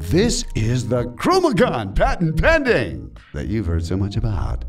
This is the Chromagun patent pending that you've heard so much about.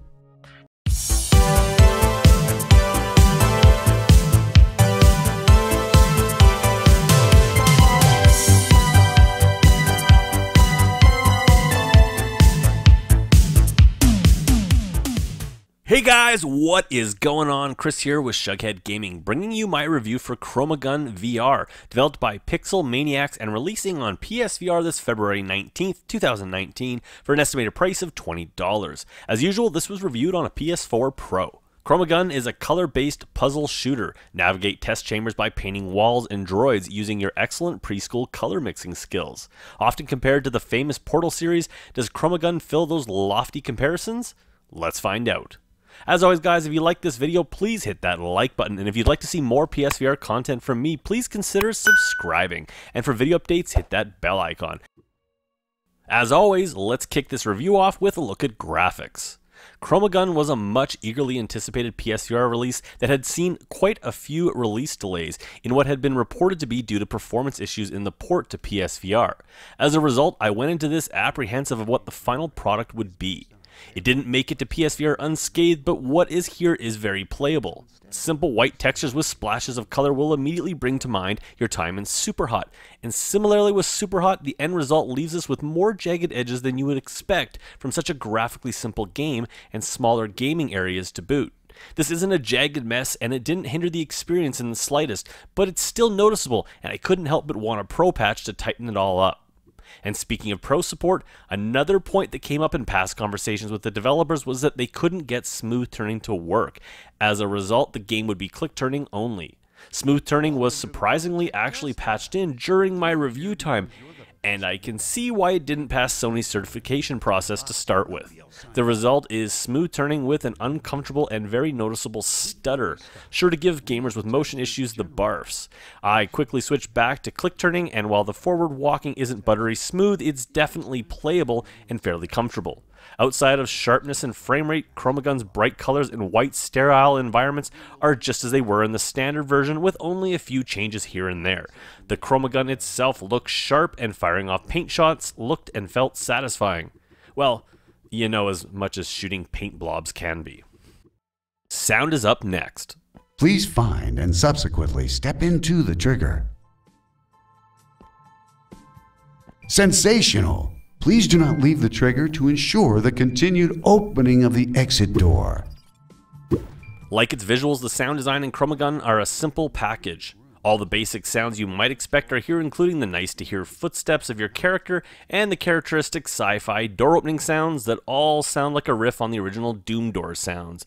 Hey guys, what is going on? Chris here with Shughead Gaming, bringing you my review for Chromagun VR, developed by Pixel Maniacs and releasing on PSVR this February 19th, 2019 for an estimated price of $20. As usual, this was reviewed on a PS4 Pro. Chromagun is a color-based puzzle shooter. Navigate test chambers by painting walls and droids using your excellent preschool color mixing skills. Often compared to the famous Portal series, does Chromagun fill those lofty comparisons? Let's find out. As always guys, if you like this video, please hit that like button, and if you'd like to see more PSVR content from me, please consider subscribing, and for video updates, hit that bell icon. As always, let's kick this review off with a look at graphics. Chromagun was a much eagerly anticipated PSVR release that had seen quite a few release delays in what had been reported to be due to performance issues in the port to PSVR. As a result, I went into this apprehensive of what the final product would be. It didn't make it to PSVR unscathed, but what is here is very playable. Simple white textures with splashes of color will immediately bring to mind your time in Superhot, and similarly with Superhot, the end result leaves us with more jagged edges than you would expect from such a graphically simple game and smaller gaming areas to boot. This isn't a jagged mess, and it didn't hinder the experience in the slightest, but it's still noticeable, and I couldn't help but want a pro patch to tighten it all up. And speaking of pro support, another point that came up in past conversations with the developers was that they couldn't get smooth turning to work. As a result, the game would be click turning only. Smooth turning was surprisingly actually patched in during my review time, and I can see why it didn't pass Sony's certification process to start with. The result is smooth turning with an uncomfortable and very noticeable stutter, sure to give gamers with motion issues the barfs. I quickly switched back to click turning, and while the forward walking isn't buttery smooth, it's definitely playable and fairly comfortable. Outside of sharpness and frame rate, Chromagun's bright colors and white sterile environments are just as they were in the standard version, with only a few changes here and there. The Chromagun itself looks sharp, and firing off paint shots looked and felt satisfying. Well, you know, as much as shooting paint blobs can be. Sound is up next. Please find and subsequently step into the trigger. Sensational! Please do not leave the trigger to ensure the continued opening of the exit door. Like its visuals, the sound design and Chromagun are a simple package. All the basic sounds you might expect are here, including the nice-to-hear footsteps of your character and the characteristic sci-fi door-opening sounds that all sound like a riff on the original Doom door sounds.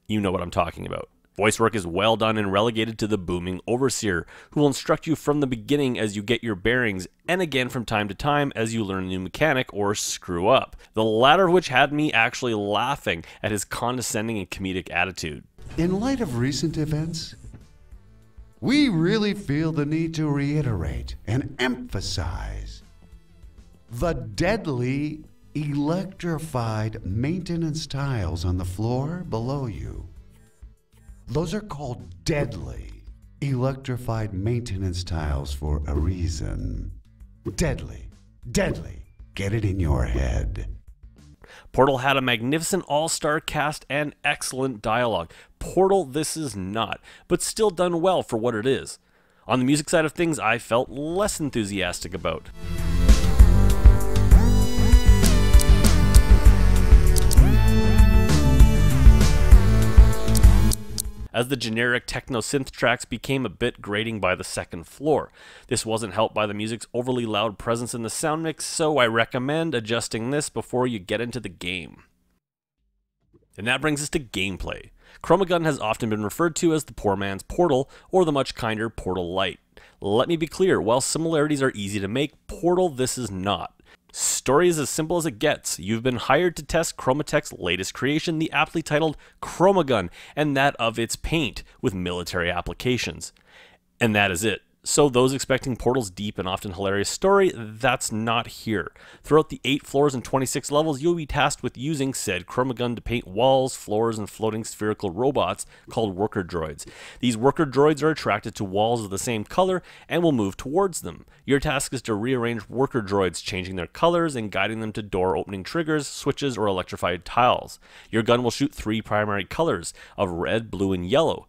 You know what I'm talking about. Voice work is well done and relegated to the booming overseer, who will instruct you from the beginning as you get your bearings, and again from time to time as you learn a new mechanic or screw up. The latter of which had me actually laughing at his condescending and comedic attitude. In light of recent events, we really feel the need to reiterate and emphasize the deadly electrified maintenance tiles on the floor below you. Those are called deadly electrified maintenance tiles for a reason. Deadly, deadly. Get it in your head. Portal had a magnificent all-star cast and excellent dialogue. Portal this is not, but still done well for what it is. On the music side of things, I felt less enthusiastic about. As the generic techno-synth tracks became a bit grating by the second floor. This wasn't helped by the music's overly loud presence in the sound mix, so I recommend adjusting this before you get into the game. And that brings us to gameplay. Chromagun has often been referred to as the poor man's Portal, or the much kinder Portal Lite. Let me be clear, while similarities are easy to make, Portal this is not. Story is as simple as it gets. You've been hired to test Chromatech's latest creation, the aptly titled Chromagun, and that of its paint, with military applications. And that is it. So those expecting Portal's deep and often hilarious story, that's not here. Throughout the 8 floors and 26 levels, you'll be tasked with using said Chromagun to paint walls, floors, and floating spherical robots called worker droids. These worker droids are attracted to walls of the same color and will move towards them. Your task is to rearrange worker droids, changing their colors and guiding them to door opening triggers, switches, or electrified tiles. Your gun will shoot 3 primary colors of red, blue, and yellow.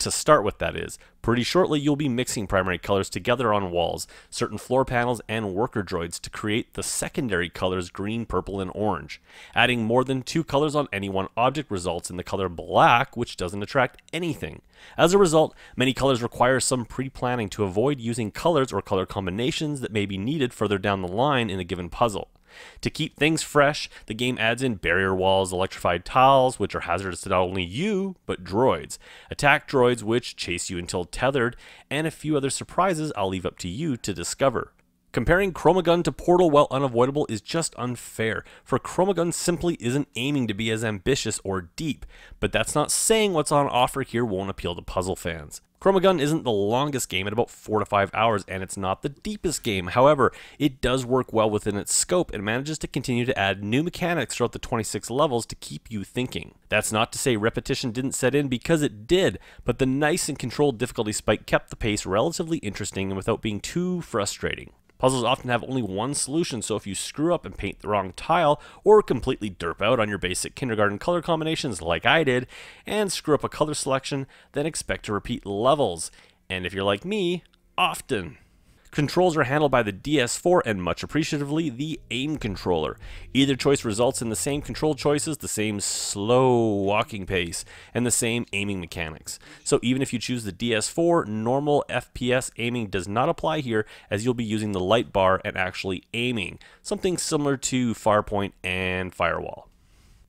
To start with, that is. Pretty shortly, you'll be mixing primary colors together on walls, certain floor panels, and worker droids to create the secondary colors green, purple, and orange. Adding more than 2 colors on any one object results in the color black, which doesn't attract anything. As a result, many colors require some pre-planning to avoid using colors or color combinations that may be needed further down the line in a given puzzle. To keep things fresh, the game adds in barrier walls, electrified tiles, which are hazardous to not only you, but droids, attack droids which chase you until tethered, and a few other surprises I'll leave up to you to discover. Comparing Chromagun to Portal while unavoidable is just unfair, for Chromagun simply isn't aiming to be as ambitious or deep, but that's not saying what's on offer here won't appeal to puzzle fans. Chromagun isn't the longest game at about 4 to 5 hours, and it's not the deepest game. However, it does work well within its scope and manages to continue to add new mechanics throughout the 26 levels to keep you thinking. That's not to say repetition didn't set in, because it did, but the nice and controlled difficulty spike kept the pace relatively interesting and without being too frustrating. Puzzles often have only one solution, so if you screw up and paint the wrong tile, or completely derp out on your basic kindergarten color combinations like I did, and screw up a color selection, then expect to repeat levels. And if you're like me, often. Controls are handled by the DS4 and, much appreciatively, the aim controller. Either choice results in the same control choices, the same slow walking pace, and the same aiming mechanics. So even if you choose the DS4, normal FPS aiming does not apply here, as you'll be using the light bar and actually aiming, something similar to Firepoint and Firewall.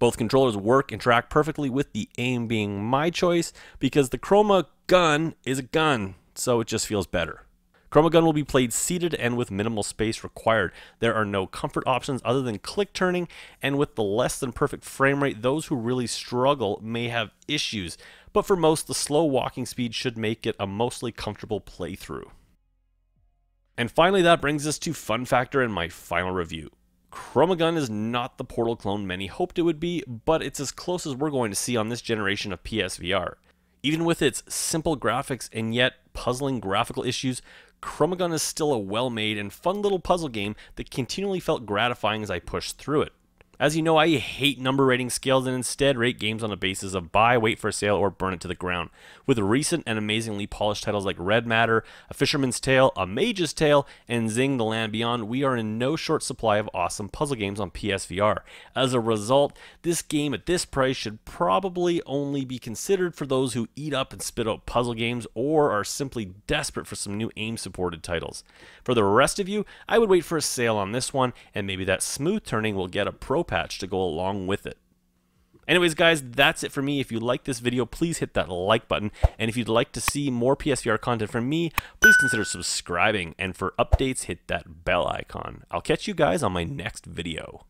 Both controllers work and track perfectly, with the aim being my choice, because the Chromagun is a gun, so it just feels better. Chromagun will be played seated and with minimal space required. There are no comfort options other than click turning, and with the less than perfect frame rate, those who really struggle may have issues, but for most, the slow walking speed should make it a mostly comfortable playthrough. And finally, that brings us to fun factor and my final review. Chromagun is not the Portal clone many hoped it would be, but it's as close as we're going to see on this generation of PSVR. Even with its simple graphics and yet puzzling graphical issues, Chromagun is still a well-made and fun little puzzle game that continually felt gratifying as I pushed through it. As you know, I hate number rating scales and instead rate games on the basis of buy, wait for a sale, or burn it to the ground. With recent and amazingly polished titles like Red Matter, A Fisherman's Tale, A Mage's Tale, and Zing the Land Beyond, we are in no short supply of awesome puzzle games on PSVR. As a result, this game at this price should probably only be considered for those who eat up and spit out puzzle games or are simply desperate for some new aim-supported titles. For the rest of you, I would wait for a sale on this one, and maybe that smooth turning will get a pro patch to go along with it. Anyways, guys, that's it for me. If you like this video, please hit that like button. And if you'd like to see more PSVR content from me, please consider subscribing. And for updates, hit that bell icon. I'll catch you guys on my next video.